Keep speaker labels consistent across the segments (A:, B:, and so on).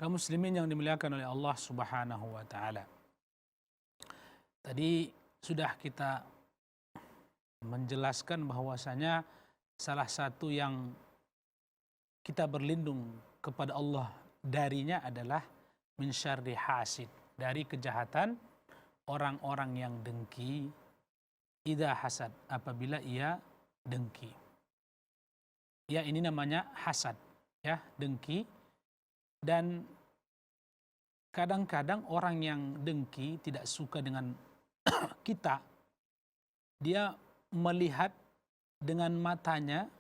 A: Kaum muslimin yang dimuliakan oleh Allah Subhanahu wa taala. Tadi sudah kita menjelaskan bahwasanya salah satu yang kita berlindung kepada Allah darinya adalah min syarri hasid, dari kejahatan orang-orang yang dengki, idza hasad, apabila ia dengki. Ya, ini namanya hasad, ya, dengki. Dan kadang-kadang orang yang dengki tidak suka dengan kita, dia melihat dengan matanya,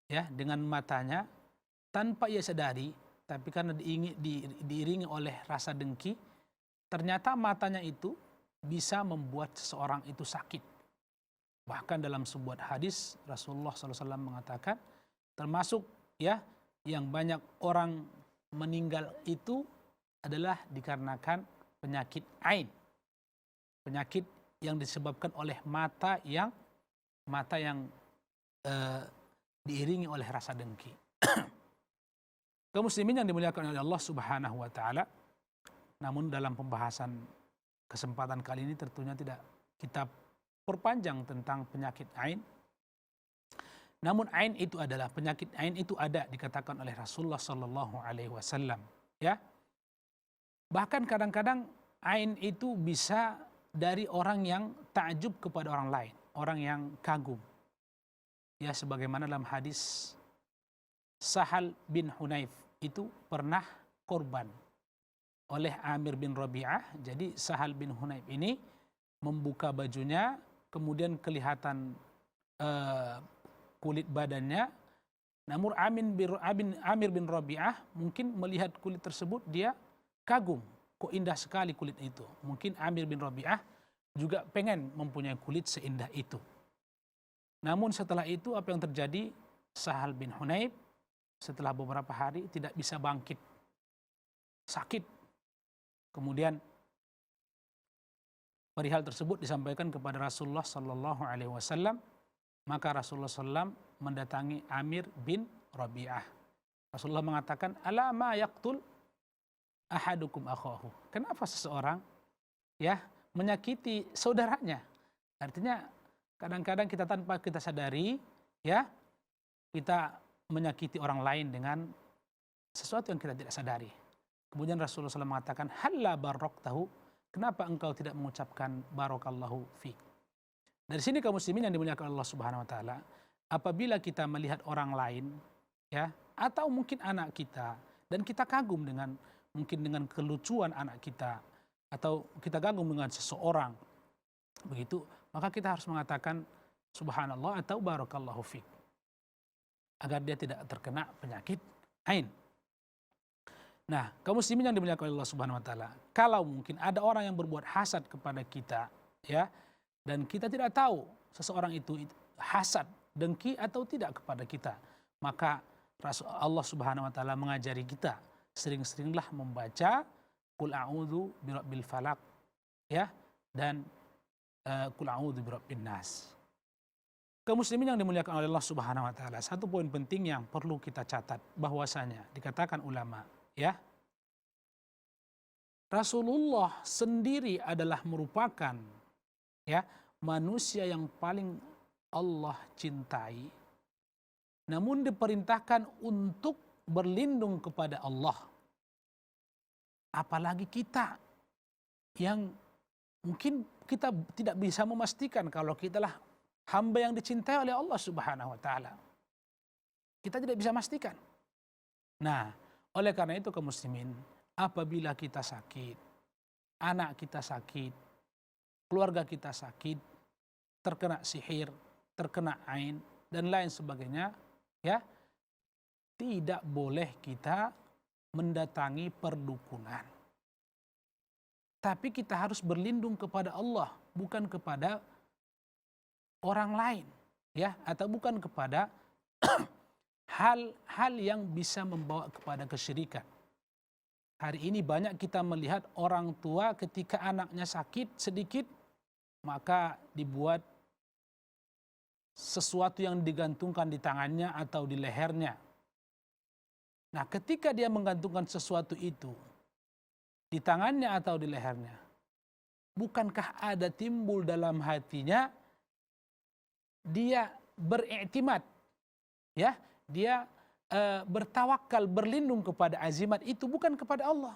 A: ya, dengan matanya tanpa ia sadari, tapi karena diiringi oleh rasa dengki, ternyata matanya itu bisa membuat seseorang itu sakit. Bahkan dalam sebuah hadis Rasulullah SAW mengatakan, termasuk ya yang banyak orang meninggal itu adalah dikarenakan penyakit ain, penyakit yang disebabkan oleh mata yang diiringi oleh rasa dengki. Kaum muslimin yang dimuliakan oleh Allah Subhanahu wa taala, namun dalam pembahasan kesempatan kali ini tentunya tidak kita perpanjang tentang penyakit ain. Namun ain itu adalah, penyakit ain itu ada dikatakan oleh Rasulullah sallallahu alaihi wasallam, ya. Bahkan kadang-kadang ain itu bisa dari orang yang takjub kepada orang lain, orang yang kagum. Ya, sebagaimana dalam hadis Sahal bin Hunayf itu pernah korban oleh Amir bin Rabi'ah. Jadi Sahal bin Hunayf ini membuka bajunya, kemudian kelihatan kulit badannya. Namun Amir bin Rabi'ah mungkin melihat kulit tersebut, dia kagum, kok indah sekali kulit itu. Mungkin Amir bin Rabi'ah juga pengen mempunyai kulit seindah itu. Namun setelah itu apa yang terjadi? Sahal bin Hunayf setelah beberapa hari tidak bisa bangkit, sakit. Kemudian perihal tersebut disampaikan kepada Rasulullah sallallahu alaihi wasallam. Maka Rasulullah SAW mendatangi Amir bin Rabi'ah. Rasulullah mengatakan, ala ma yaqtul ahadukum akhahu. Kenapa seseorang ya menyakiti saudaranya? Artinya kadang-kadang kita tanpa kita sadari, ya, kita menyakiti orang lain dengan sesuatu yang kita tidak sadari. Kemudian Rasulullah SAW mengatakan, halla baraktahu, kenapa engkau tidak mengucapkan barakallahu fiik? Dari sini kaum muslimin yang dimuliakan Allah Subhanahu wa taala, apabila kita melihat orang lain, ya, atau mungkin anak kita, dan kita kagum dengan mungkin dengan kelucuan anak kita, atau kita kagum dengan seseorang, begitu, maka kita harus mengatakan subhanallah atau barakallahu fiik, agar dia tidak terkena penyakit ain. Nah, kaum muslimin yang dimuliakan Allah Subhanahu wa taala, kalau mungkin ada orang yang berbuat hasad kepada kita, ya, dan kita tidak tahu seseorang itu hasad, dengki atau tidak kepada kita, maka Allah Subhanahu wa taala mengajari kita sering-seringlah membaca qul a'udzu birabbil falaq, ya, dan qul a'udzu birabbin nas. Kaum muslimin yang dimuliakan oleh Allah Subhanahu wa taala, satu poin penting yang perlu kita catat bahwasanya dikatakan ulama, ya, Rasulullah sendiri adalah merupakan, ya, manusia yang paling Allah cintai, namun diperintahkan untuk berlindung kepada Allah. Apalagi kita yang mungkin kita tidak bisa memastikan kalau kita lah hamba yang dicintai oleh Allah Subhanahu wa taala. Kita tidak bisa memastikan. Nah, oleh karena itu kaum muslimin, apabila kita sakit, anak kita sakit, keluarga kita sakit, terkena sihir, terkena ain, dan lain sebagainya, ya, tidak boleh kita mendatangi perdukunan. Tapi kita harus berlindung kepada Allah, bukan kepada orang lain, ya, atau bukan kepada hal-hal yang bisa membawa kepada kesyirikan. Hari ini banyak kita melihat orang tua ketika anaknya sakit sedikit, maka dibuat sesuatu yang digantungkan di tangannya atau di lehernya. Nah, ketika dia menggantungkan sesuatu itu di tangannya atau di lehernya, bukankah ada timbul dalam hatinya dia beriktimat, ya, dia bertawakal, berlindung kepada azimat itu, bukan kepada Allah.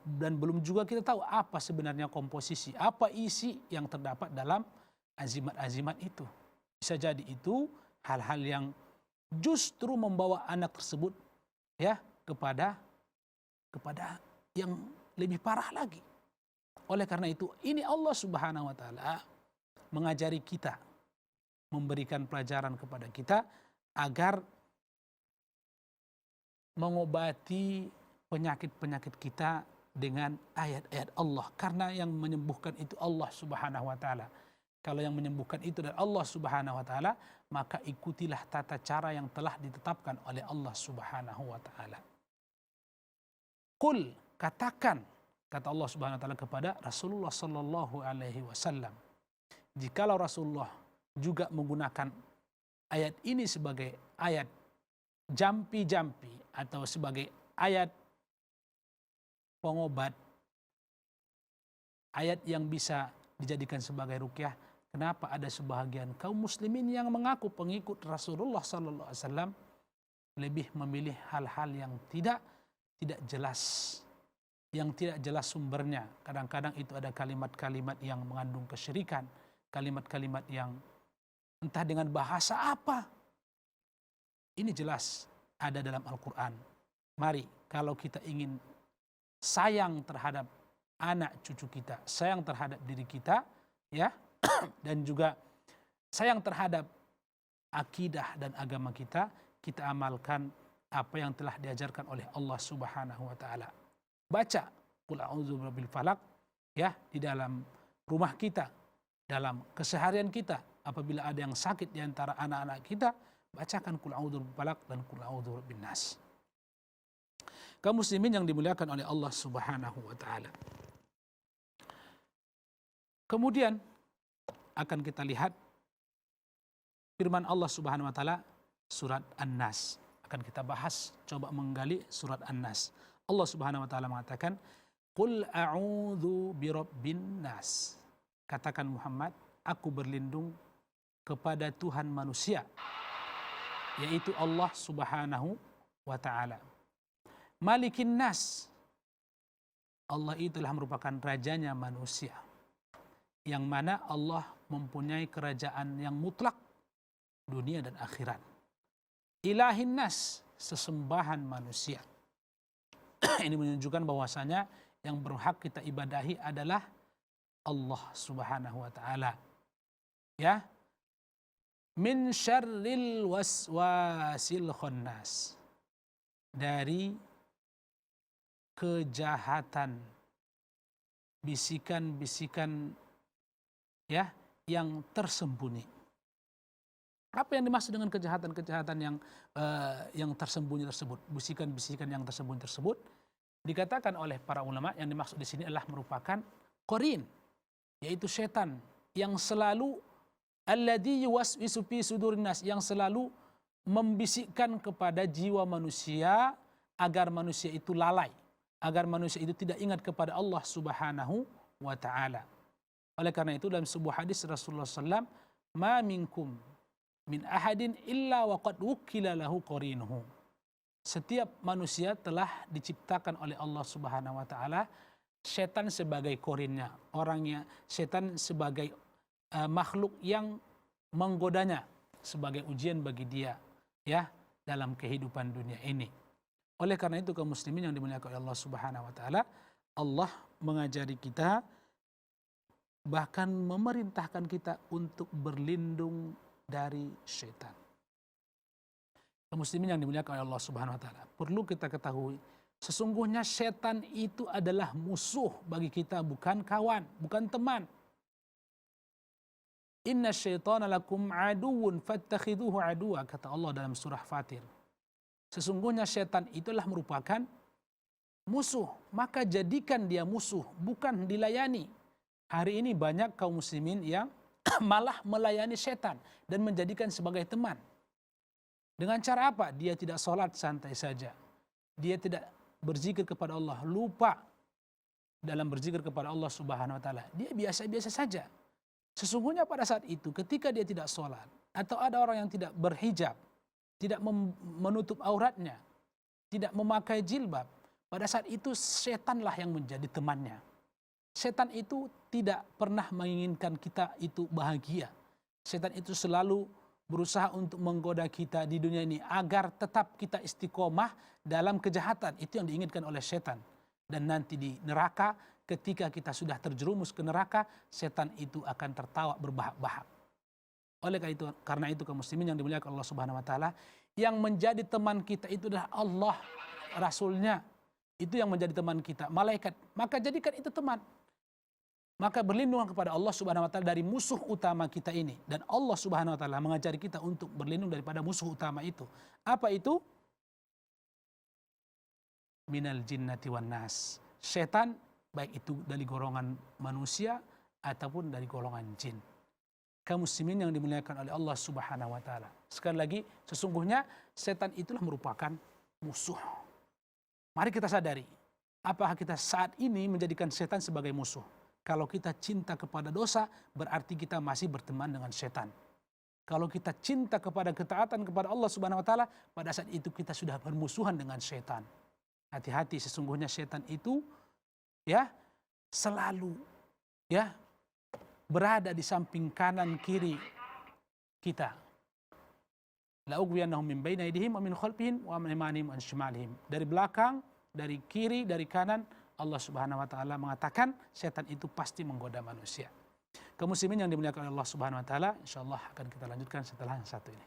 A: Dan belum juga kita tahu apa sebenarnya komposisi, apa isi yang terdapat dalam azimat-azimat itu. Bisa jadi itu hal-hal yang justru membawa anak tersebut, ya, kepada yang lebih parah lagi. Oleh karena itu, ini Allah Subhanahu wa taala mengajari kita, memberikan pelajaran kepada kita agar mengobati penyakit-penyakit kita dengan ayat-ayat Allah, karena yang menyembuhkan itu Allah Subhanahu wa taala. Kalau yang menyembuhkan itu dari Allah Subhanahu wa taala, maka ikutilah tata cara yang telah ditetapkan oleh Allah Subhanahu wa taala. Qul, katakan, kata Allah Subhanahu wa taala kepada Rasulullah sallallahu alaihi wasallam, jikalau Rasulullah juga menggunakan ayat ini sebagai ayat jampi-jampi atau sebagai ayat pengobat, ayat yang bisa dijadikan sebagai ruqyah, kenapa ada sebahagian kaum muslimin yang mengaku pengikut Rasulullah sallallahu alaihi wasallam lebih memilih hal-hal yang tidak jelas, yang tidak jelas sumbernya. Kadang-kadang itu ada kalimat-kalimat yang mengandung kesyirikan, kalimat-kalimat yang entah dengan bahasa apa. Ini jelas ada dalam Al-Quran. Mari, kalau kita ingin sayang terhadap anak cucu kita, sayang terhadap diri kita, ya, dan juga sayang terhadap akidah dan agama kita, kita amalkan apa yang telah diajarkan oleh Allah Subhanahu wa taala. Baca Qul a'udzu birabbil falaq, ya, di dalam rumah kita, dalam keseharian kita. Apabila ada yang sakit di antara anak-anak kita, bacakan Qul a'udzu birabbil falaq dan Qul a'udzu birabbin nas. Kaum muslimin yang dimuliakan oleh Allah Subhanahu wa taala. Kemudian akan kita lihat firman Allah Subhanahu wa taala surat An-Nas. Akan kita bahas, coba menggali surat An-Nas. Allah Subhanahu wa taala mengatakan, "Qul a'udzu birabbin nas." Katakan Muhammad, aku berlindung kepada Tuhan manusia, yaitu Allah Subhanahu wa taala. Malikin nas. Allah itulah merupakan rajanya manusia, yang mana Allah mempunyai kerajaan yang mutlak dunia dan akhirat. Ilahin nas, sesembahan manusia. Ini menunjukkan bahwasanya yang berhak kita ibadahi adalah Allah Subhanahu wa taala. Ya. Min syarril waswasil khannas. Dari kejahatan, bisikan-bisikan, ya, yang tersembunyi. Apa yang dimaksud dengan kejahatan-kejahatan yang tersembunyi tersebut, bisikan-bisikan yang tersembunyi tersebut? Dikatakan oleh para ulama yang dimaksud di sini adalah merupakan qarin, yaitu setan yang selalu alladzi yuwaswisu fi sudurin nas, yang selalu membisikkan kepada jiwa manusia agar manusia itu lalai, agar manusia itu tidak ingat kepada Allah Subhanahu wa taala. Oleh karena itu dalam sebuah hadis Rasulullah SAW, ma minkum min ahadin illa waqad wukila lahu qarinuhu. Setiap manusia telah diciptakan oleh Allah Subhanahu wa taala setan sebagai korinnya, orangnya, setan sebagai makhluk yang menggodanya sebagai ujian bagi dia, ya, dalam kehidupan dunia ini. Oleh karena itu kaum muslimin yang dimuliakan oleh Allah Subhanahu wa taala, Allah mengajari kita, bahkan memerintahkan kita untuk berlindung dari syaitan. Kaum muslimin yang dimuliakan oleh Allah Subhanahu wa taala, perlu kita ketahui sesungguhnya syaitan itu adalah musuh bagi kita, bukan kawan, bukan teman. Inna syaitana lakum aduwwun fattakhiduhu aduwa, kata Allah dalam surah Fatir. Sesungguhnya syaitan itulah merupakan musuh, maka jadikan dia musuh, bukan dilayani. Hari ini banyak kaum muslimin yang malah melayani syaitan dan menjadikan sebagai teman. Dengan cara apa? Dia tidak sholat santai saja. Dia tidak berzikir kepada Allah, lupa dalam berzikir kepada Allah Subhanahu wa taala. Dia biasa-biasa saja. Sesungguhnya pada saat itu ketika dia tidak sholat atau ada orang yang tidak berhijab, tidak menutup auratnya, tidak memakai jilbab, pada saat itu setanlah yang menjadi temannya. Setan itu tidak pernah menginginkan kita itu bahagia. Setan itu selalu berusaha untuk menggoda kita di dunia ini agar tetap kita istiqomah dalam kejahatan. Itu yang diinginkan oleh setan. Dan nanti di neraka, ketika kita sudah terjerumus ke neraka, setan itu akan tertawa berbahak-bahak. Oleh karena itu kaum muslimin yang dimuliakan Allah Subhanahu wa taala, yang menjadi teman kita itu adalah Allah, Rasulnya. Itu yang menjadi teman kita, malaikat. Maka jadikan itu teman. Maka berlindung kepada Allah Subhanahu wa taala dari musuh utama kita ini. Dan Allah Subhanahu wa taala mengajari kita untuk berlindung daripada musuh utama itu. Apa itu? Minal jinnati wan nas. Setan, baik itu dari golongan manusia ataupun dari golongan jin. Kaum muslimin yang dimuliakan oleh Allah Subhanahu wa taala. Sekali lagi, sesungguhnya setan itulah merupakan musuh. Mari kita sadari, apakah kita saat ini menjadikan setan sebagai musuh? Kalau kita cinta kepada dosa, berarti kita masih berteman dengan setan. Kalau kita cinta kepada ketaatan kepada Allah Subhanahu wa taala, pada saat itu kita sudah bermusuhan dengan setan. Hati-hati, sesungguhnya setan itu selalu berada di samping kanan kiri kita. La ughwiyannahum min baini aydihim wa min khalfihim wa min aymanihim wa an shimalihim. Dari belakang, dari kiri, dari kanan, Allah Subhanahu wa taala mengatakan setan itu pasti menggoda manusia. Kaum muslimin yang dimuliakan oleh Allah Subhanahu wa taala, insyaallah akan kita lanjutkan setelah yang satu ini.